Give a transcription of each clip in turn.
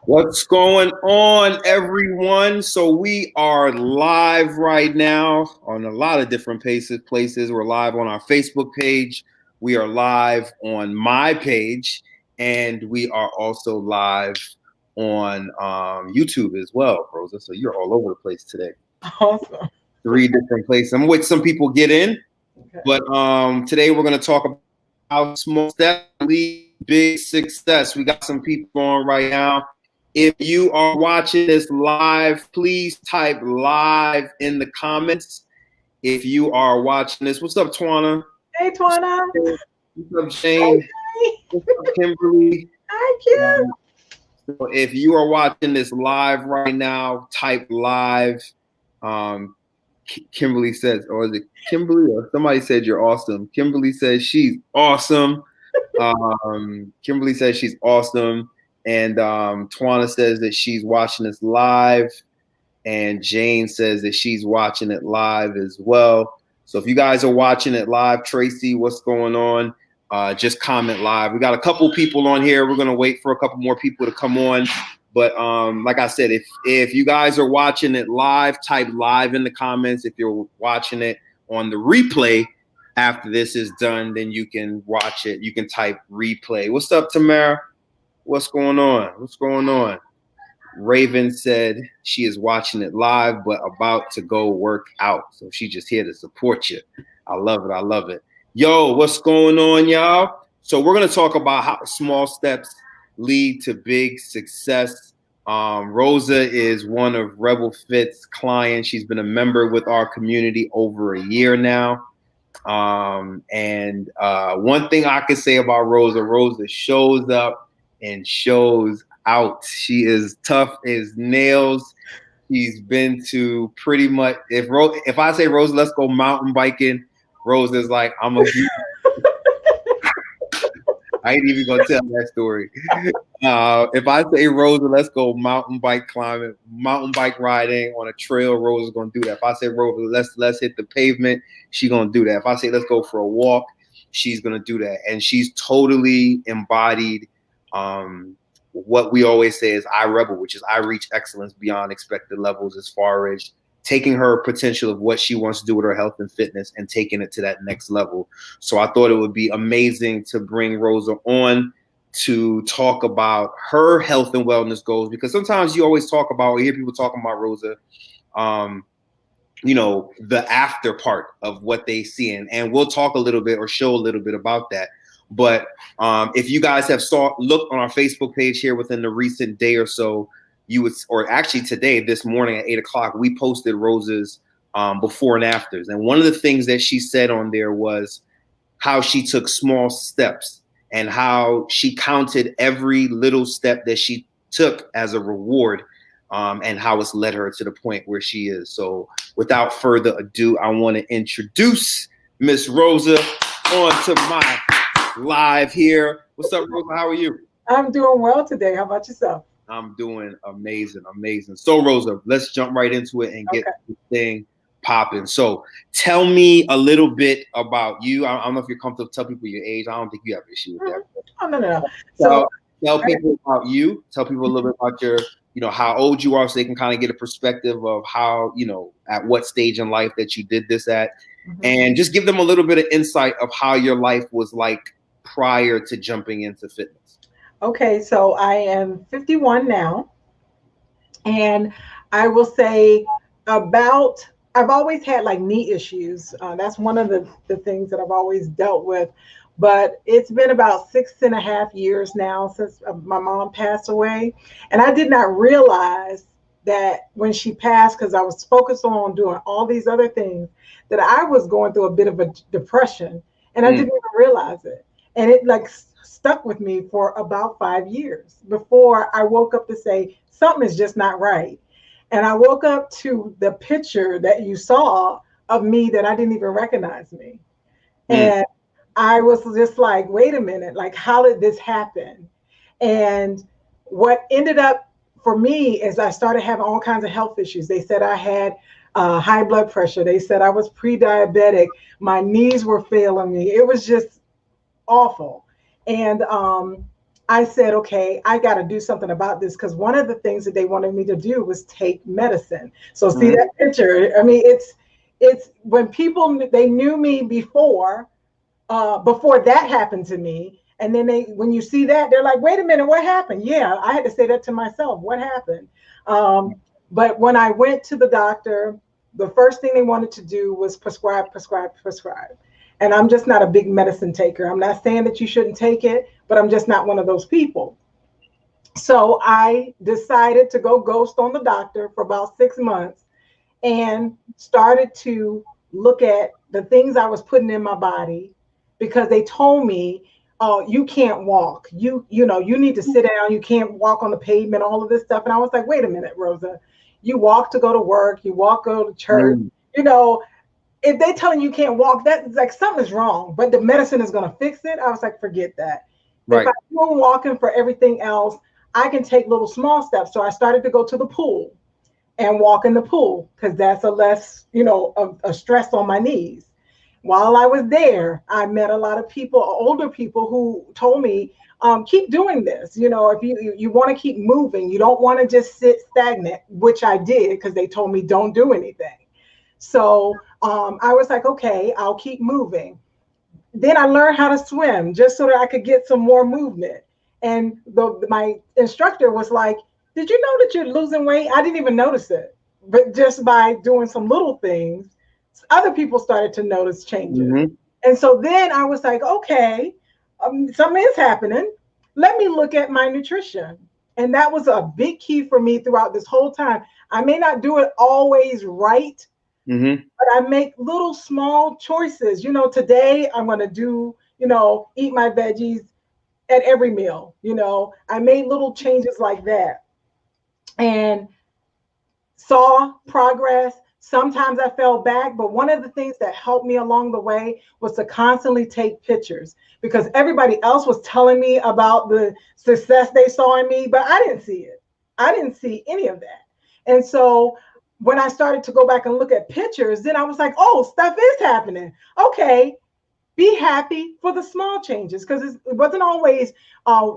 What's going on, everyone? So we are live right now on a lot of different places. We're live on our Facebook page. We are live on my page, and we are also live on YouTube as well, Rosa. So you're all over the place today. Awesome. 3 different places. I'm waiting some people get in, Okay. but today we're going to talk about how small steps lead to big success. We got some people on right now. If you are watching this live, please type live in the comments. If you are watching this, what's up, Twana? Hey, Twana. What's up, Hey, Jane? Jay. What's up, Kimberly? Hi, Kim. So if you are watching this live right now, type live. Um, Kimberly says, or is it Kimberly or somebody said you're awesome? Kimberly says she's awesome. Kimberly says she's awesome. And Twana says that she's watching this live. And Jane says that she's watching it live as well. So if you guys are watching it live, Tracy, what's going on? Just comment live. We got a couple people on here. We're gonna wait for a couple more people to come on. But like I said, if you guys are watching it live, type live in the comments. If you're watching it on the replay after this is done, then you can watch it. You can type replay. What's up, Tamara? What's going on? What's going on? Raven said she is watching it live, but about to go work out. So she's just here to support you. I love it. I love it. Yo, what's going on, y'all? So we're going to talk about how small steps lead to big success. Rosa is one of Rebel Fit's clients. She's been a member with our community over a year now. And one thing I can say about Rosa shows up and shows out. She is tough as nails. She's been to pretty much if I say Rosa, let's go mountain biking. Rosa's like, I ain't even gonna tell that story. If I say Rosa, let's go mountain bike climbing, mountain bike riding on a trail, Rosa's gonna do that. If I say Rosa, let's hit the pavement, she's gonna do that. If I say let's go for a walk, she's gonna do that. And she's totally embodied what we always say is I rebel, which is I reach excellence beyond expected levels as far as taking her potential of what she wants to do with her health and fitness and taking it to that next level. So I thought it would be amazing to bring Rosa on to talk about her health and wellness goals, because sometimes you always talk about or hear people talking about Rosa, the after part of what they see. And we'll talk a little bit or show a little bit about that. But if you guys have looked on our Facebook page here within the recent day or so, you would, or actually today, this morning at 8:00, we posted Rosa's before and afters. And one of the things that she said on there was how she took small steps and how she counted every little step that she took as a reward, and how it's led her to the point where she is. So without further ado, I want to introduce Miss Rosa onto my live here. What's up, Rosa? How are you? I'm doing well today. How about yourself? I'm doing amazing. So, Rosa, let's jump right into it and get this thing popping. So, tell me a little bit about you. I don't know if you're comfortable to tell people your age. I don't think you have an issue with that. Oh, no. So, tell people about you. Tell people a little bit about your, how old you are, so they can kind of get a perspective of how, at what stage in life that you did this at, and just give them a little bit of insight of how your life was like prior to jumping into fitness. Okay, so I am 51 now, and I will say I've always had like knee issues. That's one of the things that I've always dealt with. But it's been about 6.5 years now since my mom passed away. And I did not realize that when she passed, because I was focused on doing all these other things, that I was going through a bit of a depression. And I didn't even realize it. And it like stuck with me for about 5 years before I woke up to say, something is just not right. And I woke up to the picture that you saw of me that I didn't even recognize me. And I was just like, wait a minute, like, how did this happen? And what ended up for me is I started having all kinds of health issues. They said I had high blood pressure. They said I was pre-diabetic. My knees were failing me. It was just awful. And I said, okay, I got to do something about this, because one of the things that they wanted me to do was take medicine. So see Mhm. that picture? I mean, it's when people, they knew me before that happened to me. And then when you see that, they're like, wait a minute, what happened? Yeah, I had to say that to myself. What happened? But when I went to the doctor, the first thing they wanted to do was prescribe, prescribe, prescribe. And I'm just not a big medicine taker. I'm not saying that you shouldn't take it, but I'm just not one of those people. So I decided to go ghost on the doctor for about 6 months and started to look at the things I was putting in my body, because they told me, oh, you can't walk. You need to sit down. You can't walk on the pavement, all of this stuff. And I was like, wait a minute, Rosa. You walk to go to work, you walk, go to church, Mm. you know, if they telling you can't walk, that's like something's wrong, but the medicine is going to fix it. I was like, forget that. If Right. I'm doing walking for everything else, I can take little small steps. So I started to go to the pool and walk in the pool, because that's a less, a stress on my knees. While I was there, I met a lot of people, older people, who told me, keep doing this. If you want to keep moving, you don't want to just sit stagnant, which I did, because they told me don't do anything. So I was like, okay, I'll keep moving. Then I learned how to swim, just so that I could get some more movement. And my instructor was like, did you know that you're losing weight? I didn't even notice it. But just by doing some little things, other people started to notice changes. Hmm. And so then I was like, okay, something is happening. Let me look at my nutrition. And that was a big key for me throughout this whole time. I may not do it always right, Hmm. but I make little small choices. Today I'm going to do, eat my veggies at every meal. I made little changes like that and saw progress. Sometimes I fell back, but one of the things that helped me along the way was to constantly take pictures, because everybody else was telling me about the success they saw in me, but I didn't see it. I didn't see any of that. And so when I started to go back and look at pictures, then I was like, oh, stuff is happening. Okay, be happy for the small changes, because it wasn't always uh,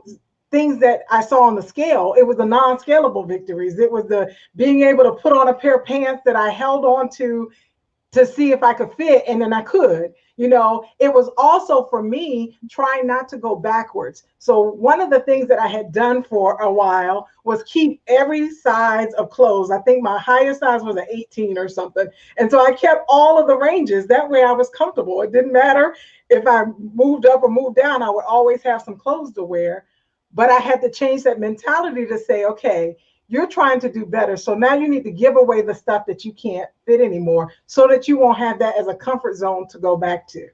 things that I saw on the scale. It was the non-scalable victories. It was the being able to put on a pair of pants that I held on to see if I could fit, and then I could. It was also for me trying not to go backwards. So one of the things that I had done for a while was keep every size of clothes. I think my highest size was an 18 or something. And so I kept all of the ranges. That way I was comfortable. It didn't matter if I moved up or moved down, I would always have some clothes to wear. But I had to change that mentality to say, okay, you're trying to do better. So now you need to give away the stuff that you can't fit anymore, so that you won't have that as a comfort zone to go back to.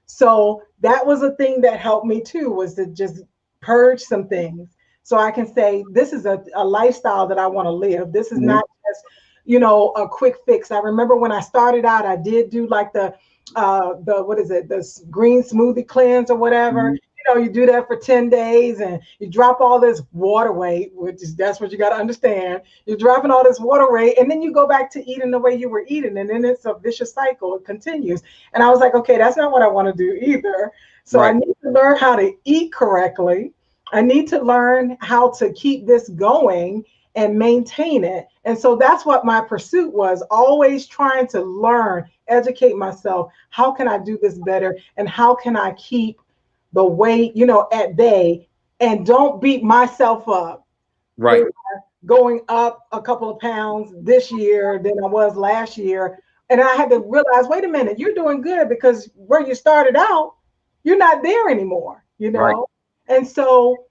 So that was a thing that helped me too, was to just purge some things, so I can say, this is a lifestyle that I want to live. This is Hmm. not just, a quick fix. I remember when I started out, I did do like the what is it, the green smoothie cleanse or whatever. Hmm. You do that for 10 days and you drop all this water weight, which is, that's what you got to understand. You're dropping all this water weight, and then you go back to eating the way you were eating, and then it's a vicious cycle. It continues. And I was like, okay, that's not what I want to do either. So I Right. need to learn how to eat correctly. I need to learn how to keep this going and maintain it. And so that's what my pursuit was, always trying to learn, educate myself. How can I do this better? And how can I keep the weight, at bay, and don't beat myself up Right. for going up a couple of pounds this year than I was last year. And I had to realize, wait a minute, you're doing good, because where you started out, you're not there Right. anymore. And so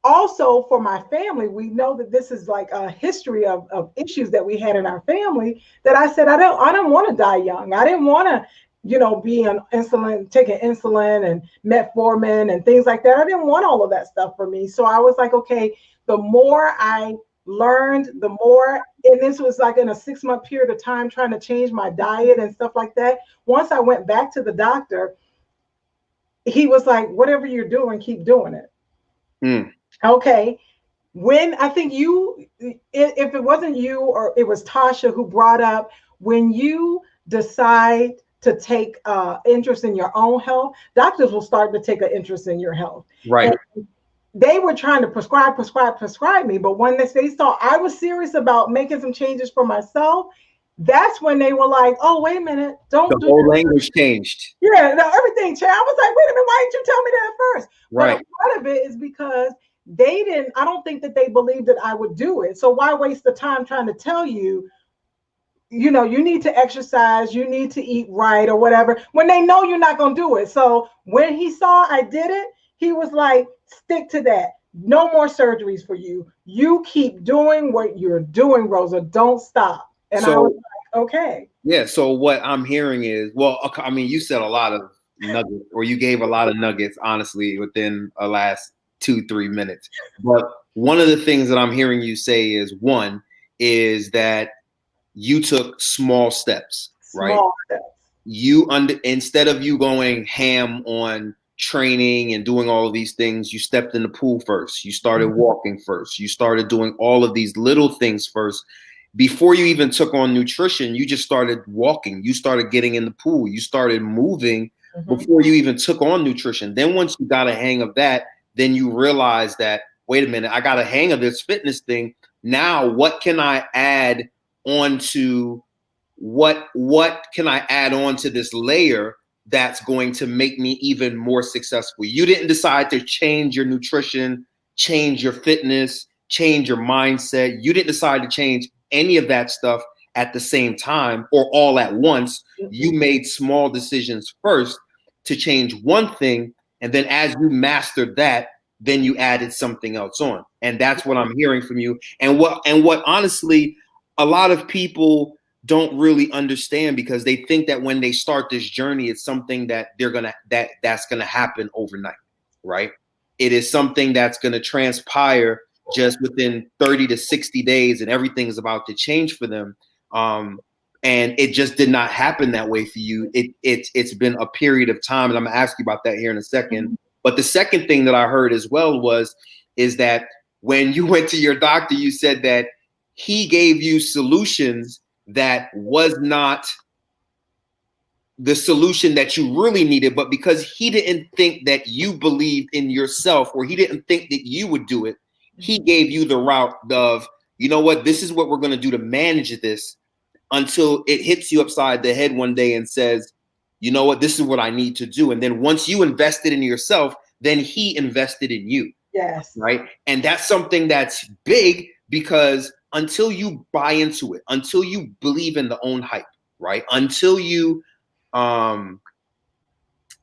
also for my family, we know that this is like a history of issues that we had in our family, that I said, I don't want to die young. I didn't want to, be on insulin, taking insulin and metformin and things like that. I didn't want all of that stuff for me. So I was like, okay, the more I learned, the more, and this was like in a 6 month period of time trying to change my diet and stuff like that. Once I went back to the doctor, he was like, whatever you're doing, keep doing it. Mm. Okay. When I think if it wasn't you or it was Tasha who brought up, when you decide to take interest in your own health, doctors will start to take an interest in your health. And Right. they were trying to prescribe me. But when they saw I was serious about making some changes for myself, that's when they were like, oh, wait a minute, don't The do whole that. language changed. Yeah, no, everything changed. I was like, wait a minute, why didn't you tell me that at first? But a Right. part of it is because they didn't, I don't think that they believed that I would do it. So why waste the time trying to tell you, you need to exercise, you need to eat right or whatever, when they know you're not going to do it. So when he saw I did it, he was like, stick to that. No more surgeries for you. You keep doing what you're doing, Rosa. Don't stop. And I was So like, okay. yeah, so what I'm hearing is, well, I mean, you said a lot of nuggets, or you gave a lot of nuggets, honestly, within the last 2-3 minutes. But one of the things that I'm hearing you say is, one, is that you took small steps, right? Small steps. Instead of you going ham on training and doing all of these things, you stepped in the pool first. You started walking first. You started doing all of these little things first. Before you even took on nutrition, you just started walking. You started getting in the pool. You started moving before you even took on nutrition. Then once you got a hang of that, then you realize that, wait a minute, I got a hang of this fitness thing. Now, what can I add onto what can I add on to this layer that's going to make me even more successful? You didn't decide to change your nutrition, change your fitness, change your mindset. You didn't decide to change any of that stuff at the same time or all at once. You made small decisions first to change one thing. And then as you mastered that, then you added something else on. And that's what I'm hearing from you. And what honestly, a lot of people don't really understand, because they think that when they start this journey, it's something that that's gonna happen overnight, right? It is something that's gonna transpire just within 30 to 60 days, and everything's about to change for them. And it just did not happen that way for you. It's been a period of time, and I'm gonna ask you about that here in a second. But the second thing that I heard as well is that when you went to your doctor, you said that he gave you solutions that was not the solution that you really needed, but because he didn't think that you believed in yourself, or he didn't think that you would do it, he gave you the route of, you know what, this is what we're going to do to manage this until it hits you upside the head one day and says, you know what, this is what I need to do. And then once you invested in yourself, then he invested in you. Yes. Right. And that's something that's big, because until you buy into it, until you believe in the own hype, right? Until you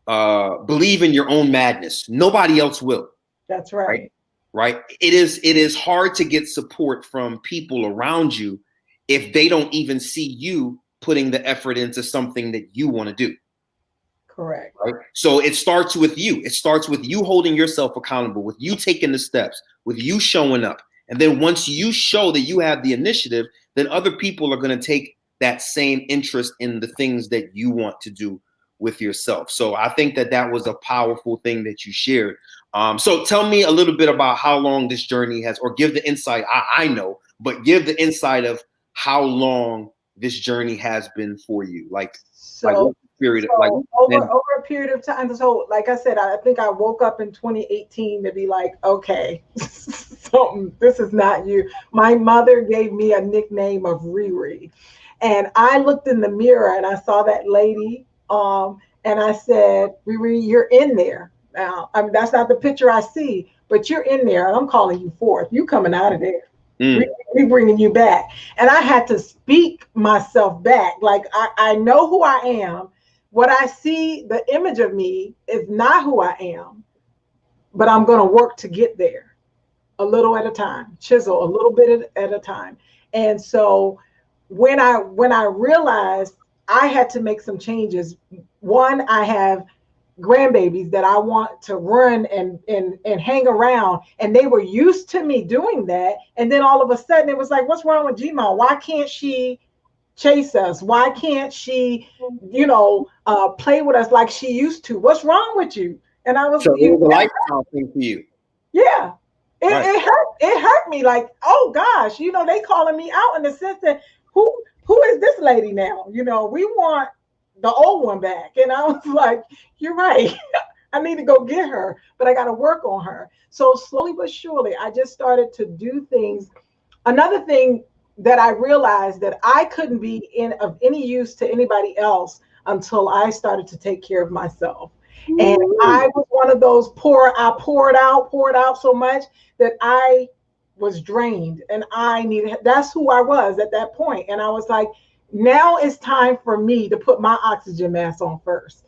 believe in your own madness, nobody else will. That's right. Right. It is hard to get support from people around you if they don't even see you putting the effort into something that you want to do. Correct. Right? So it starts with you. It starts with you holding yourself accountable, with you taking the steps, with you showing up. And then once you show that you have the initiative, then other people are going to take that same interest in the things that you want to do with yourself. So I think that that was a powerful thing that you shared. So tell me a little bit about how long this journey has, or give the insight. I know, but give the insight of how long this journey has been for you. Like what period? Over a period of time. So like I said, I think I woke up in 2018 to be like, okay, this is not you. My mother gave me a nickname of Riri. And I looked in the mirror and I saw that lady. And I said, Riri, you're in there. Now, I mean, that's not the picture I see, but you're in there, and I'm calling you forth. You coming out of there. We bringing you back. And I had to speak myself back. Like, I know who I am. What I see, the image of me is not who I am, but I'm going to work to get there a little at a time, chisel a little bit at a time. And so when I realized I had to make some changes, one, I have grandbabies that I want to run and hang around, and they were used to me doing that. And then all of a sudden it was like, what's wrong with Gma? Why can't she chase us? Why can't she, play with us like she used to? What's wrong with you? And I was, so it was a lifestyle thing for you. Yeah. It hurt me, like, oh gosh, they calling me out in the sense that who is this lady now? We want the old one back. And I was like, you're right. I need to go get her, but I got to work on her. So slowly but surely, I just started to do things. Another thing that I realized that I couldn't be of any use to anybody else until I started to take care of myself. And I was one of those I poured out so much that I was drained, and that's who I was at that point. And I was like, now it's time for me to put my oxygen mask on first.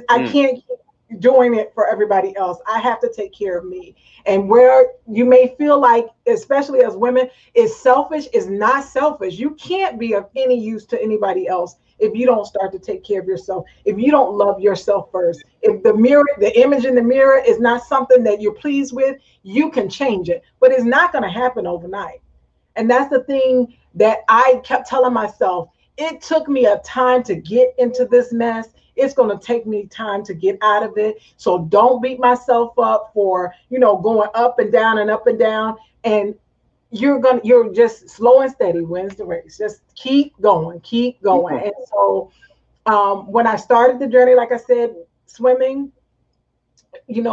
I can't keep doing it for everybody else. I have to take care of me. And where you may feel like, especially as women, is selfish, is not selfish. You can't be of any use to anybody else if you don't start to take care of yourself, if you don't love yourself first. If the image in the mirror is not something that you're pleased with, you can change it, but it's not going to happen overnight. And that's the thing that I kept telling myself. It took me a time to get into this mess. It's going to take me time to get out of it. So don't beat myself up for, going up and down and up and down. And you're just slow and steady wins the race. Just keep going. And so when I started the journey, like I said, swimming,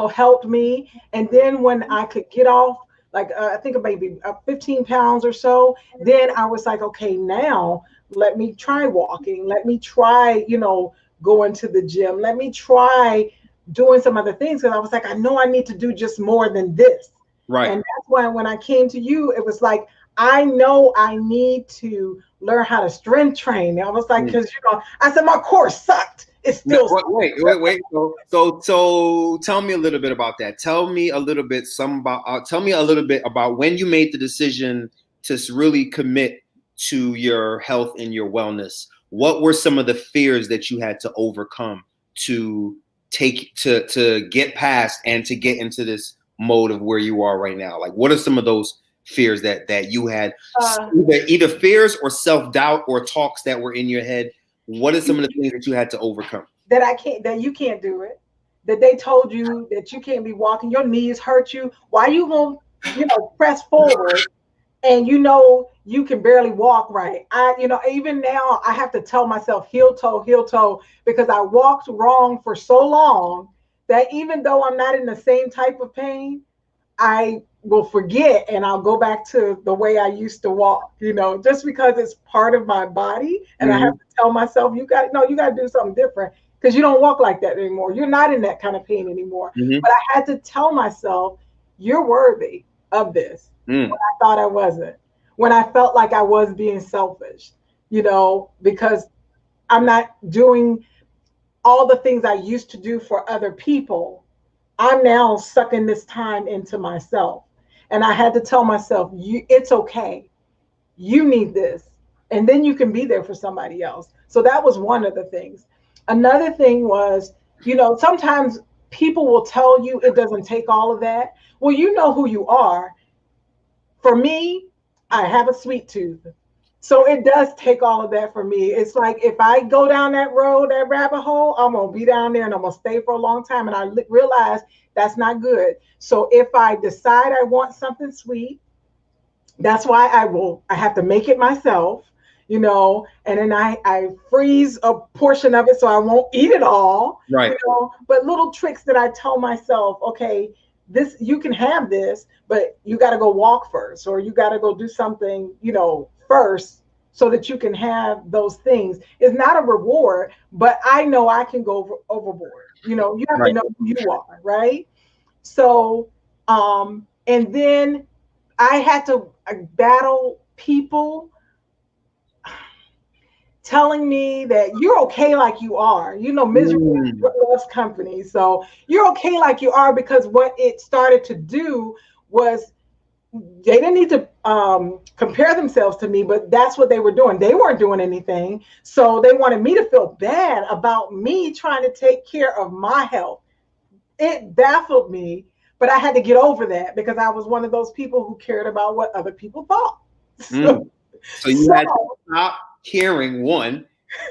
helped me. And then when I could get off, like I think maybe 15 pounds or so, then I was like, okay, now let me try walking. Let me try, going to the gym. Let me try doing some other things. Because I was like, I know I need to do just more than this. Right. And that's why when I came to you, it was like, I know I need to learn how to strength train. I was like, because, I said, my core sucked. It's still wait. So tell me a little bit about that. Tell me a little bit about when you made the decision to really commit to your health and your wellness. What were some of the fears that you had to overcome to get past and to get into this mode of where you are right now? Like, what are some of those fears that you had, either fears or self-doubt or talks that were in your head? What are some of the things that you had to overcome? That you can't do it, that they told you that you can't be walking, your knees hurt you. Why you gonna, press forward and you can barely walk right? Even now I have to tell myself heel toe, because I walked wrong for so long that even though I'm not in the same type of pain, I will forget and I'll go back to the way I used to walk, just because it's part of my body. And I have to tell myself, you got to do something different, because you don't walk like that anymore. You're not in that kind of pain anymore. But I had to tell myself, you're worthy of this. When I thought I wasn't, when I felt like I was being selfish, because I'm not doing all the things I used to do for other people. I'm now sucking this time into myself. And I had to tell myself, it's okay. You need this. And then you can be there for somebody else. So that was one of the things. Another thing was, sometimes people will tell you it doesn't take all of that. Well, you know who you are. For me, I have a sweet tooth. So it does take all of that for me. It's like, if I go down that road, that rabbit hole, I'm going to be down there and I'm going to stay for a long time. And I realize that's not good. So if I decide I want something sweet, that's why I have to make it myself, and then I freeze a portion of it so I won't eat it all. Right. But little tricks that I tell myself, okay, you can have this, but you got to go walk first, or you got to go do something, first, so that you can have those things. It's not a reward, but I know I can go overboard. You have to know who you are, right? So, and then I had to battle people telling me that you're okay like you are. Misery loves company. So you're okay like you are, because what it started to do was, they didn't need to compare themselves to me, but that's what they were doing. They weren't doing anything. So they wanted me to feel bad about me trying to take care of my health. It baffled me, but I had to get over that, because I was one of those people who cared about what other people thought. So you had to stop caring. One,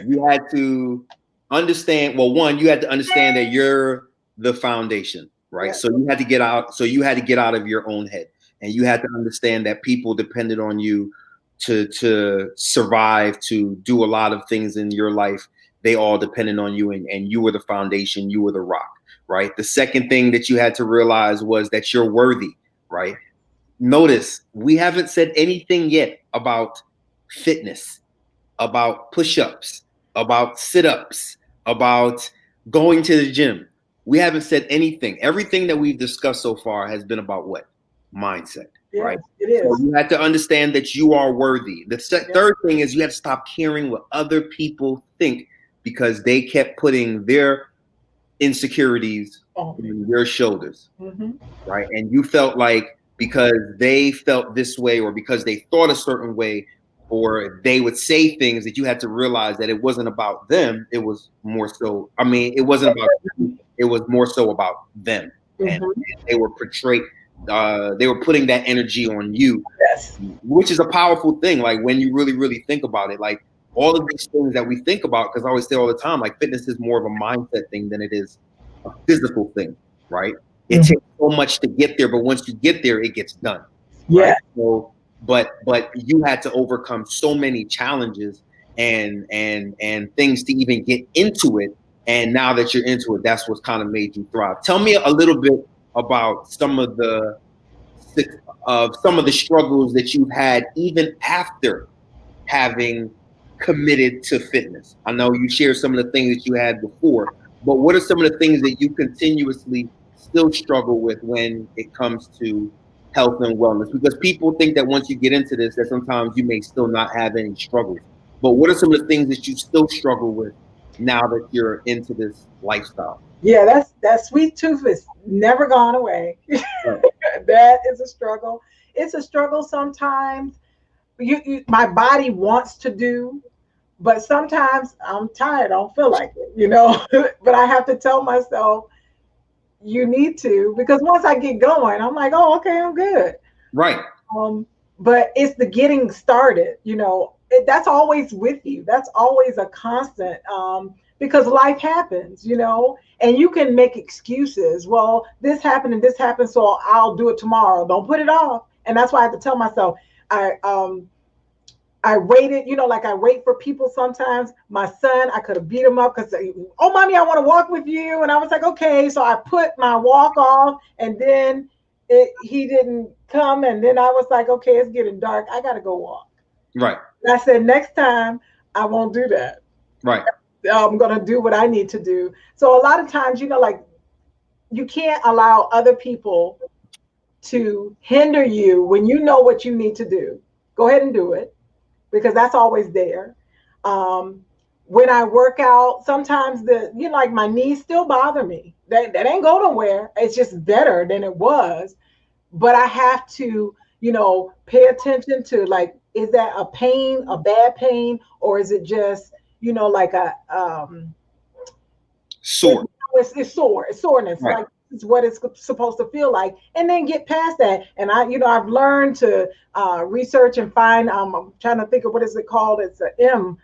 you had to understand. Well, you had to understand that you're the foundation, right? Yeah. So you had to get out. So you had to get out of your own head, and you had to understand that people depended on you to survive, to do a lot of things in your life. They all depended on you, and you were the foundation. You were the rock, right? The second thing that you had to realize was that you're worthy, right? Notice we haven't said anything yet about fitness, about push-ups, about sit-ups, about going to the gym. We haven't said anything. Everything that we've discussed so far has been about what? Mindset, Yes, right? it is. So you have to understand that you are worthy. The third thing is you have to stop caring what other people think, because they kept putting their insecurities on your shoulders, right? And you felt like because they felt this way, or because they thought a certain way, or they would say things, that you had to realize that it wasn't about them. It was more so, I mean, it wasn't about you. It was more so about them. And they were portrayed, they were putting that energy on you, Yes. which is a powerful thing. Like when you really, really think about it, like all of these things that we think about, because I always say all the time, like fitness is more of a mindset thing than it is a physical thing, right? It takes so much to get there, but once you get there, it gets done. Right? Yeah. So, but you had to overcome so many challenges and things to even get into it. And now that you're into it, that's what's kind of made you thrive. Tell me a little bit about some of the struggles that you've had even after having committed to fitness. I know you shared some of the things that you had before, but what are some of the things that you continuously still struggle with when it comes to health and wellness? Because people think that once you get into this, that sometimes you may still not have any struggles. But what are some of the things that you still struggle with now that you're into this lifestyle? Yeah, that sweet tooth is never gone away. Right. That is a struggle. It's a struggle sometimes. My body wants to do, but sometimes I'm tired. I don't feel like it, but I have to tell myself, you need to, because once I get going, I'm like, oh, okay, I'm good. Right. But it's the getting started, that's always with you. That's always a constant, because life happens, and you can make excuses. Well, this happened and this happened, so I'll do it tomorrow. Don't put it off. And that's why I have to tell myself, I waited, like I wait for people sometimes. My son, I could have beat him up because, oh, mommy, I want to walk with you. And I was like, okay. So I put my walk off, and then he didn't come. And then I was like, okay, it's getting dark. I got to go walk. Right. And I said, next time I won't do that. Right. I'm going to do what I need to do. So a lot of times, like you can't allow other people to hinder you when you know what you need to do. Go ahead and do it, because that's always there. When I work out, sometimes like my knees still bother me. That ain't go nowhere. It's just better than it was. But I have to, pay attention to, like, is that a pain, a bad pain, or is it just, like a sore? It's sore. It's soreness. Right. Like, it's what it's supposed to feel like, and then get past that. And I've learned to research and find. I'm trying to think of what is it called. It's a M.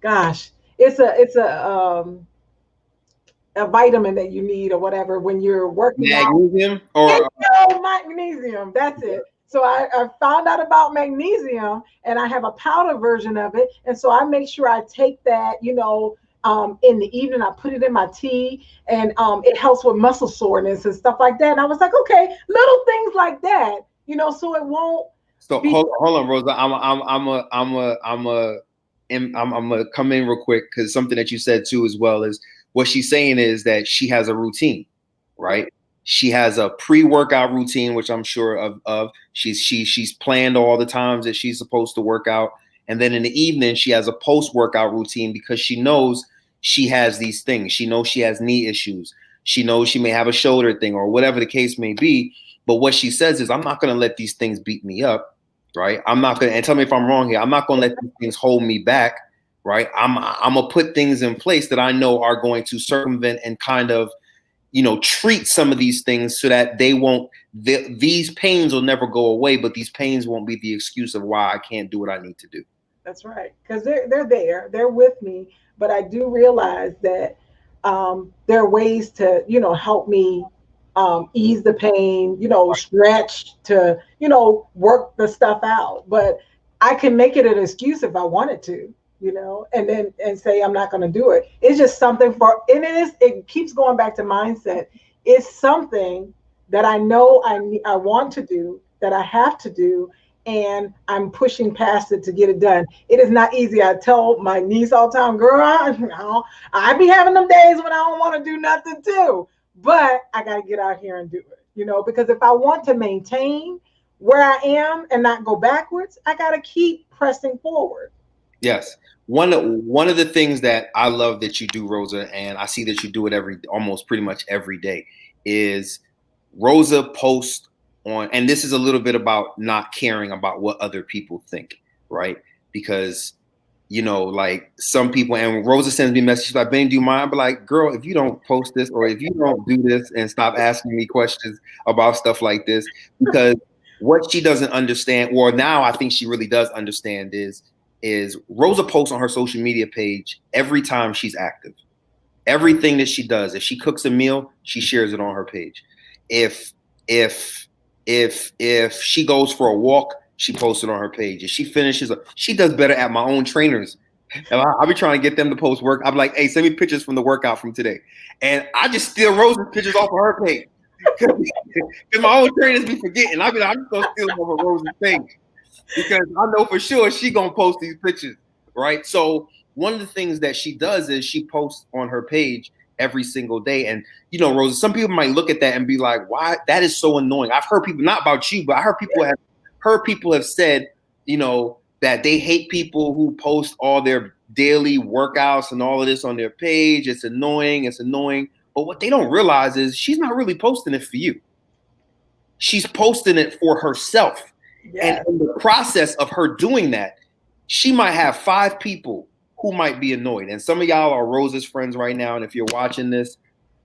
Gosh, it's a vitamin that you need or whatever when you're working magnesium out. Magnesium. That's it. So I found out about magnesium, and I have a powder version of it. And so I make sure I take that, in the evening. I put it in my tea, and it helps with muscle soreness and stuff like that. And I was like, okay, little things like that, so it won't. So hold on, Rosa. I'm gonna come in real quick, because something that you said too as well is what she's saying is that she has a routine, right? She has a pre-workout routine, which I'm sure of. She's planned all the times that she's supposed to work out. And then in the evening, she has a post-workout routine, because she knows she has these things. She knows she has knee issues. She knows she may have a shoulder thing or whatever the case may be. But what she says is, I'm not going to let these things beat me up, right? I'm not going to, and tell me if I'm wrong here, I'm not going to let these things hold me back, right? I'm going to put things in place that I know are going to circumvent and kind of, treat some of these things so that these pains will never go away, but these pains won't be the excuse of why I can't do what I need to do. That's right. Because they're there, they're with me, but I do realize that there are ways to, help me ease the pain, stretch to, work the stuff out. But I can make it an excuse if I wanted to. and say I'm not going to do it. It's just something it keeps going back to mindset. It's something that I know I want to do, that I have to do, and I'm pushing past it to get it done. It is not easy. I tell my niece all the time, girl, I be having them days when I don't want to do nothing too, but I got to get out here and do it, because if I want to maintain where I am and not go backwards, I got to keep pressing forward. Yes. One of the things that I love that you do, Rosa, and I see that you do it almost pretty much every day, is Rosa posts on, and this is a little bit about not caring about what other people think, right? Because, like some people, and Rosa sends me messages like, Ben, do you mind? But like, girl, if you don't post this or if you don't do this and stop asking me questions about stuff like this, because what she doesn't understand, or now I think she really does understand, is Rosa posts on her social media page every time she's active. Everything that she does. If she cooks a meal, she shares it on her page. If she goes for a walk, she posts it on her page. If she finishes, she does better at my own trainers. And I'll be trying to get them to post work. I'm like, hey, send me pictures from the workout from today. And I just steal Rosa's pictures off of her page. Because my own trainers be forgetting. I'm just going to steal them off of Rosa's page. Because I know for sure she gonna post these pictures, right? So one of the things that she does is she posts on her page every single day. And Rosa, some people might look at that and be like, why? That is so annoying. I've heard people, not about you, but I heard people have said, that they hate people who post all their daily workouts and all of this on their page. It's annoying. But what they don't realize is she's not really posting it for you. She's posting it for herself. Yes. And in the process of her doing that, she might have 5 people who might be annoyed. And some of y'all are Rosa's friends right now. And if you're watching this,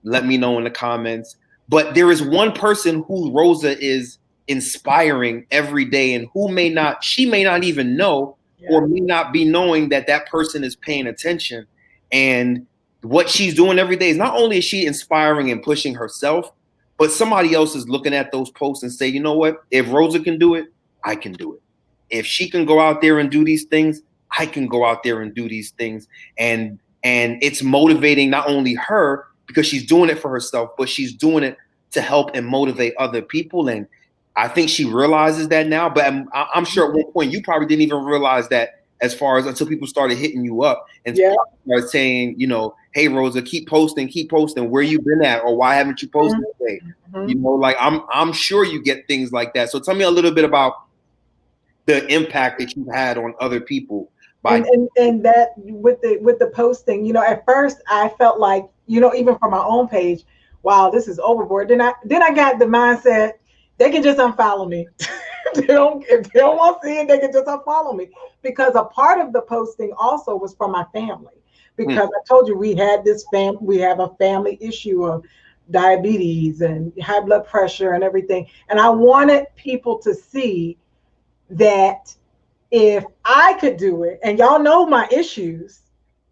let me know in the comments. But there is one person who Rosa is inspiring every day and she may not even know, or may not be knowing that person is paying attention. And what she's doing every day is not only is she inspiring and pushing herself, but somebody else is looking at those posts and say, you know what, if Rosa can do it, I can do it. If she can go out there and do these things, I can go out there and do these things. And it's motivating not only her because she's doing it for herself, but she's doing it to help and motivate other people. And I think she realizes that now, but I'm sure at one point you probably didn't even realize that until people started hitting you up and started saying, hey, Rosa, keep posting, where you been at, or why haven't you posted today? Like I'm sure you get things like that. So tell me a little bit about the impact that you've had on other people and that with the posting, at first I felt like, even from my own page, wow, this is overboard. Then I got the mindset, they can just unfollow me. If they don't want to see it, they can just unfollow me. Because a part of the posting also was from my family. Because I told you we have a family issue of diabetes and high blood pressure and everything. And I wanted people to see that if I could do it, and y'all know my issues,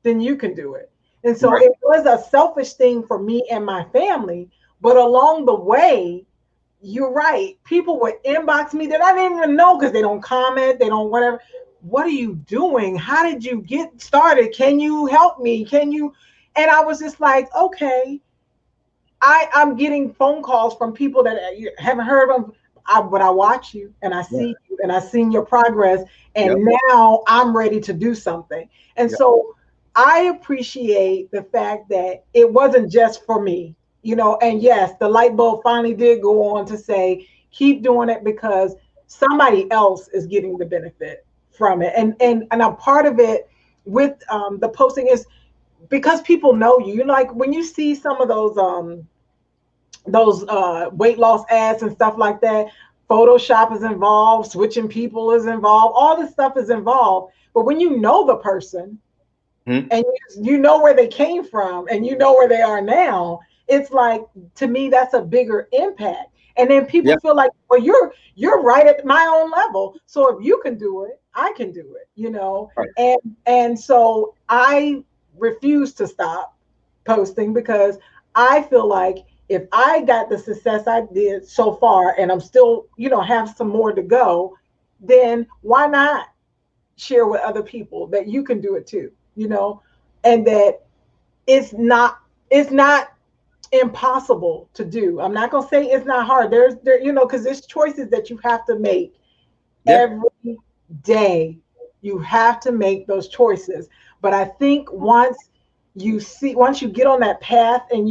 then you can do it. And so it was a selfish thing for me and my family. But along the way, you're right, people would inbox me that I didn't even know because they don't comment, they don't whatever. What are you doing? How did you get started? Can you help me? And I was just like, okay. I'm getting phone calls from people that you haven't heard of. But I watch you and I see you and I've seen your progress. And now I'm ready to do something. And so I appreciate the fact that it wasn't just for me, and yes, the light bulb finally did go on to say, keep doing it because somebody else is getting the benefit from it. And a part of it with the posting is because people know you. Like when you see some of those weight loss ads and stuff like that, Photoshop is involved, switching people is involved, all this stuff is involved. But when you know the person and you know where they came from and you know where they are now, it's like, to me, that's a bigger impact. And then people feel like, well, you're right at my own level. So if you can do it, I can do it, Right. And so I refuse to stop posting because I feel like if I got the success I did so far and I'm still, have some more to go, then why not? share with other people that you can do it too, you know, and that it's not impossible to do. I'm not gonna say it's not hard. There, you know, because there's choices that you have to make Yeah. every day. You have to make those choices. But I think once you get on that path and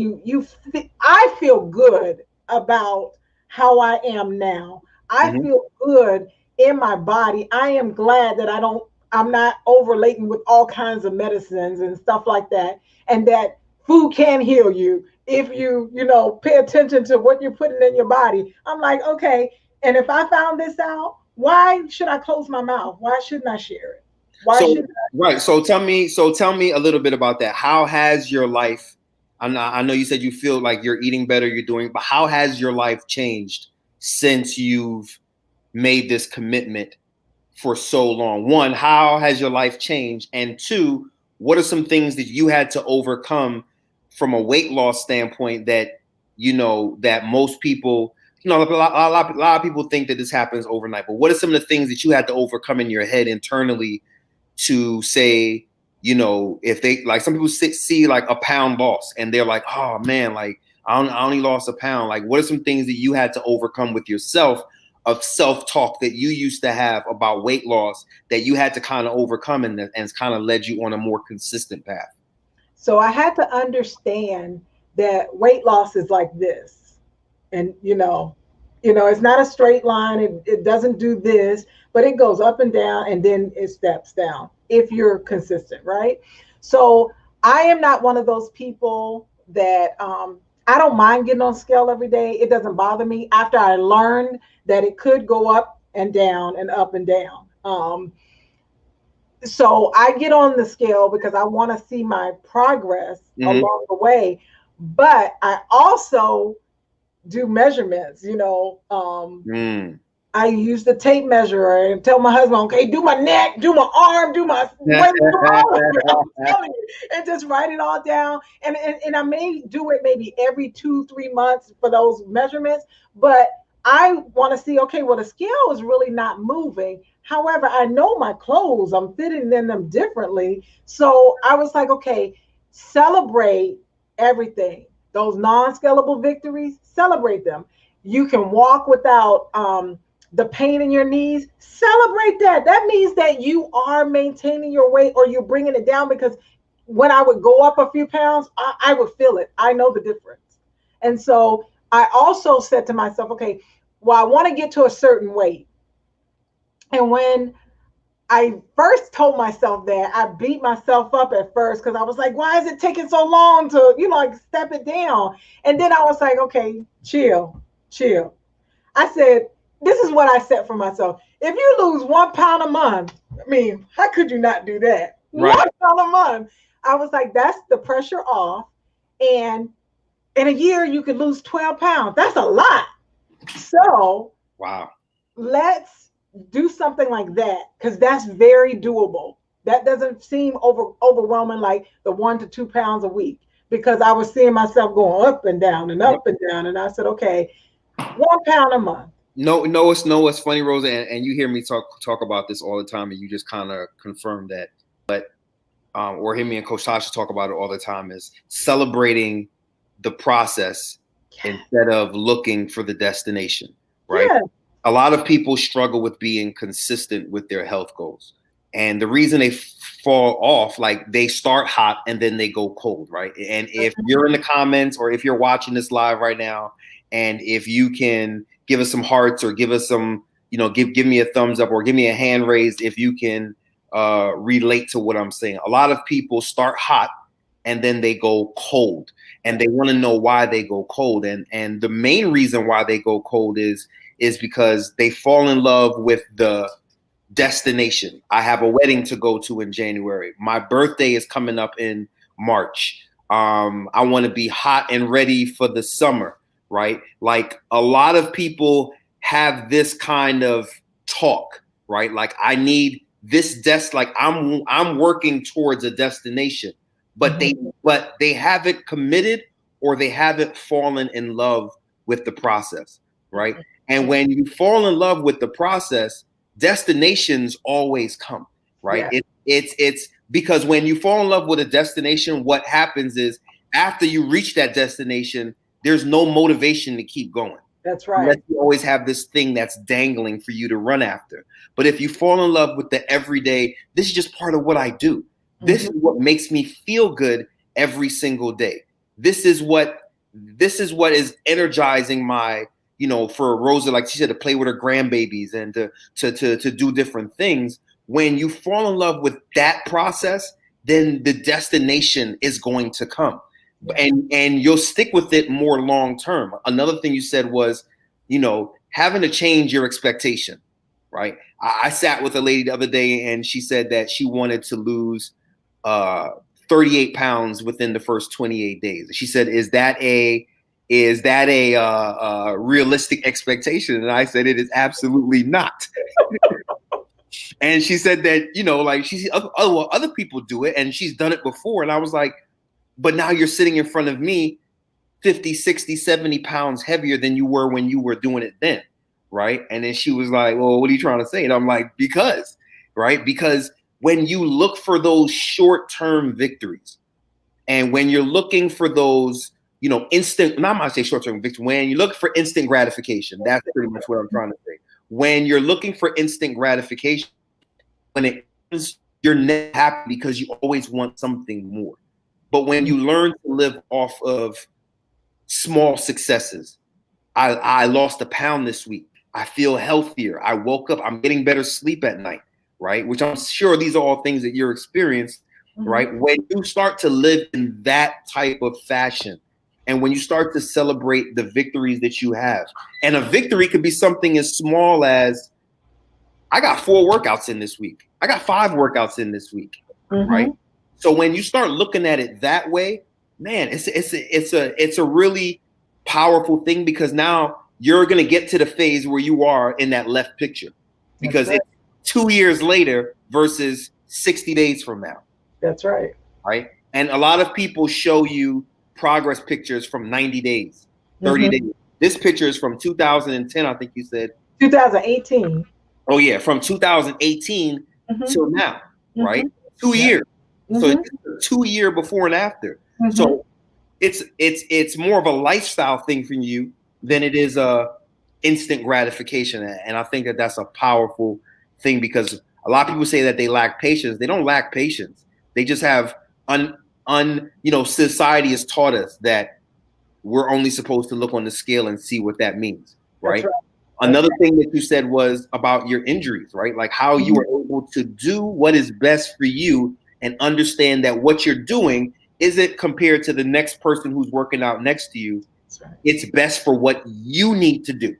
I feel good about how I am now. I Mm-hmm. feel good in my body. I am glad that I'm not overladen with all kinds of medicines and stuff like that. And that food can heal you if you know, pay attention to what you're putting in your body. I'm like, okay, and if I found this out, why should I close my mouth? Why shouldn't I share it? Why So should right. So tell me a little bit about that. How has your life? I know you said you feel like you're eating better, you're doing, but how has your life changed since you've made this commitment for so long? One, how has your life changed? And two, what are some things that you had to overcome from a weight loss standpoint that that most people, a lot of people think that this happens overnight. But what are some of the things that you had to overcome in your head internally to say, if they, like, some people see like a pound loss and they're like, oh man, like I only lost a pound. Like, what are some things that you had to overcome with yourself of self-talk that you used to have about weight loss that you had to kind of overcome, and it's kind of led you on a more consistent path? So I had to understand that weight loss is like this. And it's not a straight line. It doesn't do this, but it goes up and down and then it steps down if you're consistent, right? So I am not one of those people that I don't mind getting on scale every day. It doesn't bother me after I learned that it could go up and down and up and down. So I get on the scale because I want to see my progress Mm-hmm. along the way. But I also do measurements, Mm. I use the tape measure and tell my husband, okay, do my neck, do my arm, do my waist, do all of it. I'm telling you, and just write it all down. And I may do it maybe every 2-3 months for those measurements, but I want to see, okay, well, the scale is really not moving. However, I know my clothes, I'm fitting in them differently. So I was like, okay, celebrate everything. Those non-scalable victories, celebrate them. You can walk without the pain in your knees, celebrate that. That means that you are maintaining your weight or you're bringing it down, because when I would go up a few pounds, I would feel it. I know the difference. And so I also said to myself, okay, well, I want to get to a certain weight. And when I first told myself that, I beat myself up at first because I was like, why is it taking so long to, like, step it down? And then I was like, okay, chill, chill. I said, this is what I set for myself. If you lose 1 pound a month, I mean, how could you not do that? Right. 1 pound a month. I was like, that's the pressure off. And in a year, you could lose 12 pounds. That's a lot. So Wow. let's do something like that, because that's very doable. That doesn't seem overwhelming like the 1 to 2 pounds a week, because I was seeing myself going up and down and up and down. And I said, okay, 1 pound a month. No, it's funny, Rosa, and you hear me talk about this all the time, and you just kind of confirm that. But or hear me and Coach Tasha talk about it all the time, is celebrating the process instead of looking for the destination, right? Yeah. A lot of people struggle with being consistent with their health goals. And the reason they fall off, like, they start hot and then they go cold, right? And if you're in the comments or if you're watching this live right now, and if you can give us some hearts or give us some, give me a thumbs up or give me a hand raised if you can relate to what I'm saying. A lot of people start hot and then they go cold, and they want to know why they go cold. And the main reason why they go cold is because they fall in love with the destination. I have a wedding to go to in January. My birthday is coming up in March. I want to be hot and ready for the summer, right? Like, a lot of people have this kind of talk, right? Like, I need this like I'm working towards a destination, but they haven't committed, or they haven't fallen in love with the process, right? And when you fall in love with the process, destinations always come. right? It's because when you fall in love with a destination, what happens is after you reach that destination, there's no motivation to keep going. That's right. Unless you always have this thing that's dangling for you to run after. But if you fall in love with the everyday, this is just part of what I do. This is what makes me feel good every single day. This is what is energizing my, for Rosa, like she said, to play with her grandbabies and to do different things. When you fall in love with that process, then the destination is going to come. And you'll stick with it more long term. Another thing you said was, having to change your expectation, right? I sat with a lady the other day and she said that she wanted to lose 38 pounds within the first 28 days. She said, is that a realistic expectation? And I said, it is absolutely not. And she said that, like she other people do it and she's done it before. And I was like, but now you're sitting in front of me 50, 60, 70 pounds heavier than you were when you were doing it then, right? And then she was like, well, what are you trying to say? And I'm like, because when you look for those short-term victories and when you're looking for those, instant, not going to say short-term victory, when you look for instant gratification, that's pretty much what I'm trying to say. When you're looking for instant gratification, when it comes, you're never happy because you always want something more. But when you learn to live off of small successes, I lost a pound this week. I feel healthier. I woke up. I'm getting better sleep at night, right? Which I'm sure these are all things that you're experiencing, right? When you start to live in that type of fashion, and when you start to celebrate the victories that you have, and a victory could be something as small as, I got 4 workouts in this week. I got 5 workouts in this week, right? So when you start looking at it that way, man, it's a really powerful thing, because now you're going to get to the phase where you are in that left picture, because it's 2 years later versus 60 days from now. That's right. Right. And a lot of people show you progress pictures from 90 days, 30 days. This picture is from 2010, I think you said. 2018. Oh, yeah. From 2018 till now, right? 2 years. So it's a 2 year before and after. So it's more of a lifestyle thing for you than it is a instant gratification. And I think that that's a powerful thing, because a lot of people say that they lack patience. They don't lack patience. They just have society has taught us that we're only supposed to look on the scale and see what that means, right? Another thing that you said was about your injuries, right? Like how you are able to do what is best for you and understand that what you're doing isn't compared to the next person who's working out next to you. It's best for what you need to do.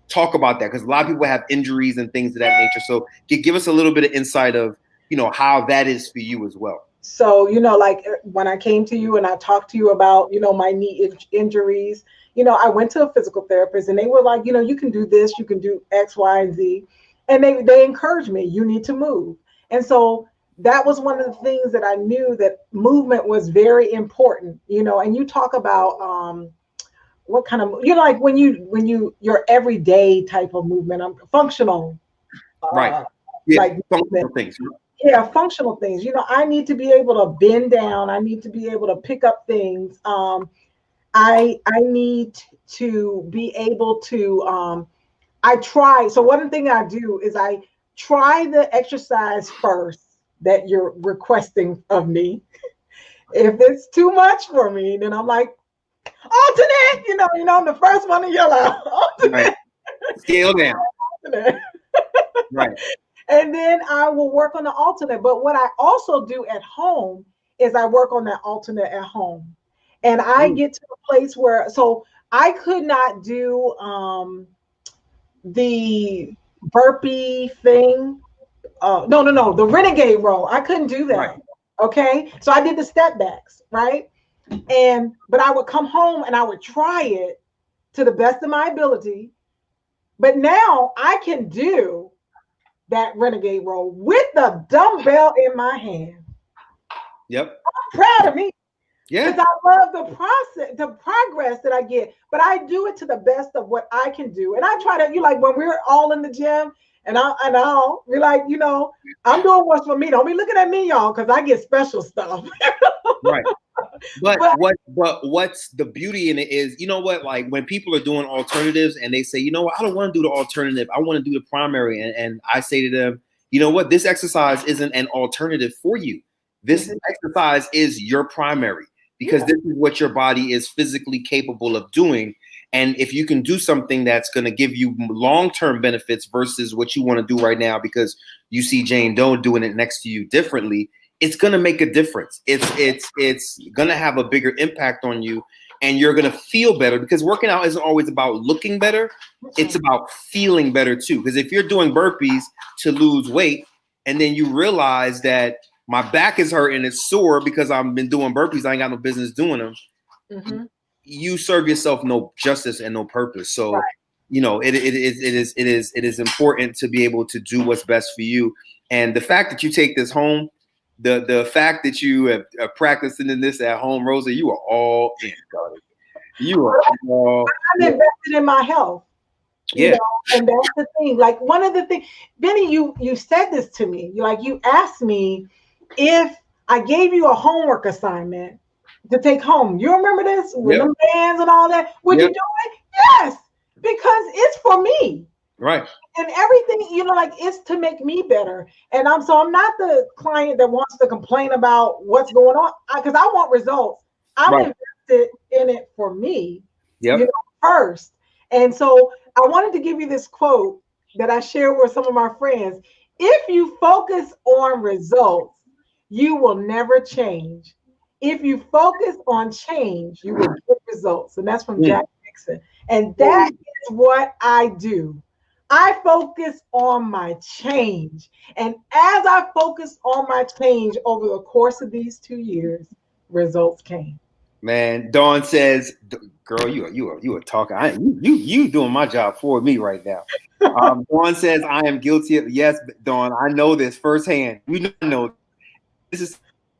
Talk about that, because a lot of people have injuries and things of that nature. So give us a little bit of insight of, how that is for you as well. So, like when I came to you and I talked to you about, my knee injuries, I went to a physical therapist and they were like, you can do this, you can do X, Y, and Z. And they encouraged me, you need to move. And so that was one of the things that I knew, that movement was very important, and you talk about what kind of, like when your everyday type of movement, functional. Right. Yeah, like functional things. Yeah, functional things. I need to be able to bend down. I need to be able to pick up things. I need to be able to, I try. So one thing I do is I try the exercise first that you're requesting of me. If it's too much for me, then I'm like, alternate, the first one to yell out. Alternate. Right. Scale down. Alternate. Right. And then I will work on the alternate. But what I also do at home is I work on that alternate at home. And I get to a place where, so I could not do the burpee thing. No, the renegade roll. I couldn't do that. Right. Okay. So I did the step backs, right? But I would come home and I would try it to the best of my ability. But now I can do that renegade roll with the dumbbell in my hand. Yep. I'm proud of me. Yeah. Because I love the process, the progress that I get. But I do it to the best of what I can do. And I try to, like when we're all in the gym And I'll be like, I'm doing what's for me. Don't be looking at me, y'all, because I get special stuff. Right. But But what's the beauty in it is, you know what, like when people are doing alternatives and they say, you know what, I don't want to do the alternative, I want to do the primary. And I say to them, you know what, this exercise isn't an alternative for you. This exercise is your primary, because this is what your body is physically capable of doing. And if you can do something that's going to give you long-term benefits versus what you want to do right now because you see Jane Doe doing it next to you differently, it's going to make a difference. It's going to have a bigger impact on you, and you're going to feel better, because working out isn't always about looking better. It's about feeling better too. Because if you're doing burpees to lose weight and then you realize that my back is hurting, it's sore because I've been doing burpees, I ain't got no business doing them. You serve yourself no justice and no purpose. So, it is important to be able to do what's best for you. And the fact that you take this home, the fact that you have practicing in this at home, Rosa, you are all in. You are all. I'm invested in my health. And that's the thing. Like one of the things, Benny, you said this to me. You asked me if I gave you a homework assignment to take home. You remember this with them bands and all that? Would you do it? Yes, because it's for me. Right. And everything, it's to make me better. And I'm not the client that wants to complain about what's going on, because I want results. I'm invested in it for me first. And so I wanted to give you this quote that I shared with some of my friends. If you focus on results, you will never change. If you focus on change, you will get results. And that's from Jack Nixon. And that is what I do. I focus on my change. And as I focused on my change over the course of these 2 years, results came. Man, Dawn says, girl, you are talking. You doing my job for me right now. Dawn says, I am guilty of, yes, Dawn, I know this firsthand. You know, this is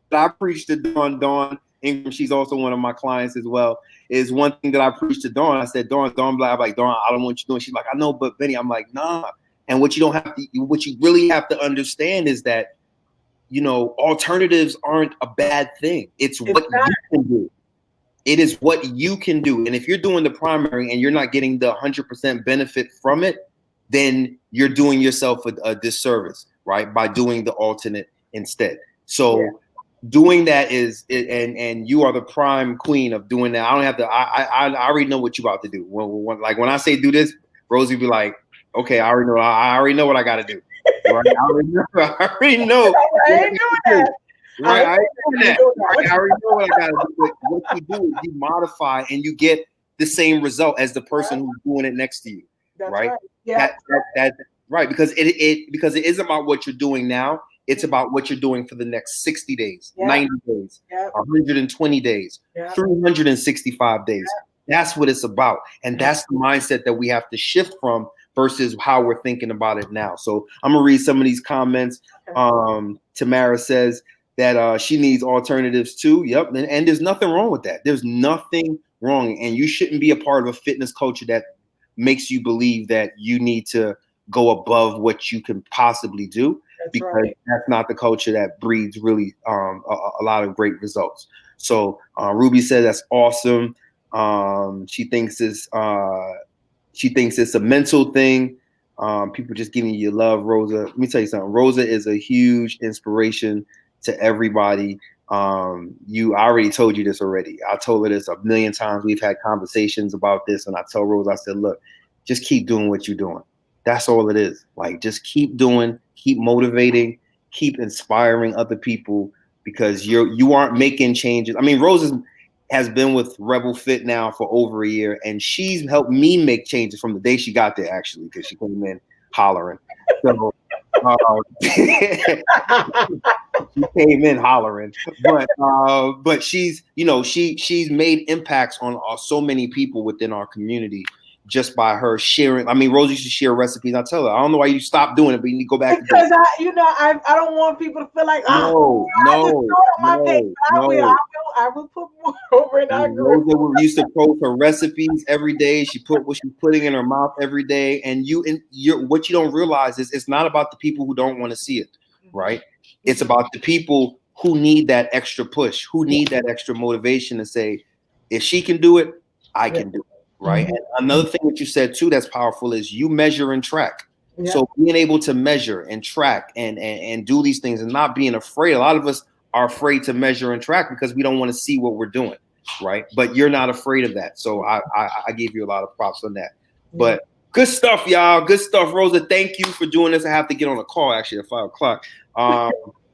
what I preach to Dawn Ingram. She's also one of my clients as well. Is one thing that I preached to Dawn. I said, Dawn, I'm like, Dawn, I don't want you doing. She's like, I know, but Benny, I'm like, nah. And what you really have to understand is that, alternatives aren't a bad thing. It's what you can do. It is what you can do. And if you're doing the primary and you're not getting the 100% benefit from it, then you're doing yourself a disservice, right? By doing the alternate instead. So doing that and you are the prime queen of doing that. I don't have to, I already know what you're about to do. When I say do this, Rosie be like, okay, I already know what I got to do. Right? I already know. Right, I already know what I got to do. But what you do is you modify and you get the same result as the person who's doing it next to you. That's right? Yeah. That's right, because it isn't about what you're doing now. It's about what you're doing for the next 60 days, 90 days, 120 days, 365 days. That's what it's about. And that's the mindset that we have to shift from versus how we're thinking about it now. So I'm going to read some of these comments. Tamara says that she needs alternatives too. Yep. And there's nothing wrong with that. There's nothing wrong. And you shouldn't be a part of a fitness culture that makes you believe that you need to go above what you can possibly do. Because that's not the culture that breeds really a lot of great results. So Ruby said that's awesome. She thinks it's a mental thing. People just giving you love, Rosa. Let me tell you something. Rosa is a huge inspiration to everybody. I already told you this already. I told her this a million times. We've had conversations about this, and I tell Rosa, I said, look, just keep doing what you're doing. That's all it is. Like, just keep doing, keep motivating, keep inspiring other people, because you aren't making changes. I mean, Rosa has been with Rebel Fit now for over a year, and she's helped me make changes from the day she got there, actually, because she came in hollering. So she came in hollering, but she's made impacts on so many people within our community just by her sharing. I mean, Rosie used to share recipes. I tell her, I don't know why you stopped doing it, but you need to go back. Because I don't want people to feel like, I will I will put more over, and I agree. Used to post her recipes every day. She put what she's putting in her mouth every day. And what you don't realize is it's not about the people who don't want to see it, right? It's about the people who need that extra push, who need that extra motivation to say, if she can do it, I can do it, right? And another thing that you said too that's powerful is you measure and track. So being able to measure and track and do these things and not being afraid. A lot of us are afraid to measure and track because we don't want to see what we're doing, right? But you're not afraid of that. So I give you a lot of props on that. But good stuff, y'all. Good stuff. Rosa, thank you for doing this. I have to get on a call actually at 5 o'clock.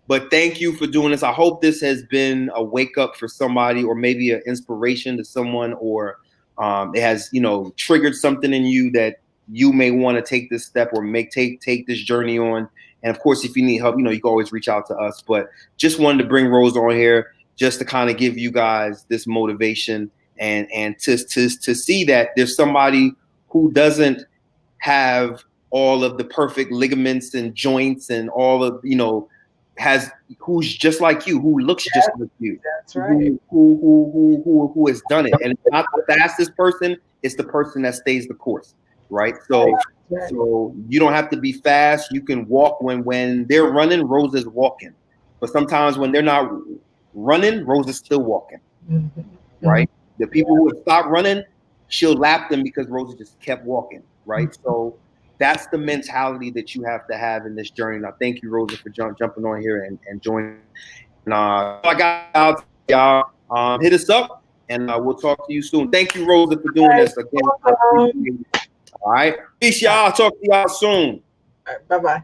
But thank you for doing this. I hope this has been a wake up for somebody, or maybe an inspiration to someone, or it has, triggered something in you that you may want to take this step or take this journey on. And of course, if you need help, you can always reach out to us. But just wanted to bring Rose on here just to kind of give you guys this motivation and to see that there's somebody who doesn't have all of the perfect ligaments and joints and all of, who's just like you, who looks just like you. That's right. Who has done it. And it's not the fastest person, it's the person that stays the course. Right. So you don't have to be fast. You can walk when they're running, Rosa's walking. But sometimes when they're not running, Rosa's still walking. Right. The people who have stopped running, she'll lap them because Rosa just kept walking. Right. So that's the mentality that you have to have in this journey. Now, thank you, Rosa, for jumping on here and joining. And I got out, y'all. Hit us up and we'll talk to you soon. Thank you, Rosa, for doing this again. I appreciate it. All right. Peace, y'all. Talk to y'all soon. All right, bye-bye.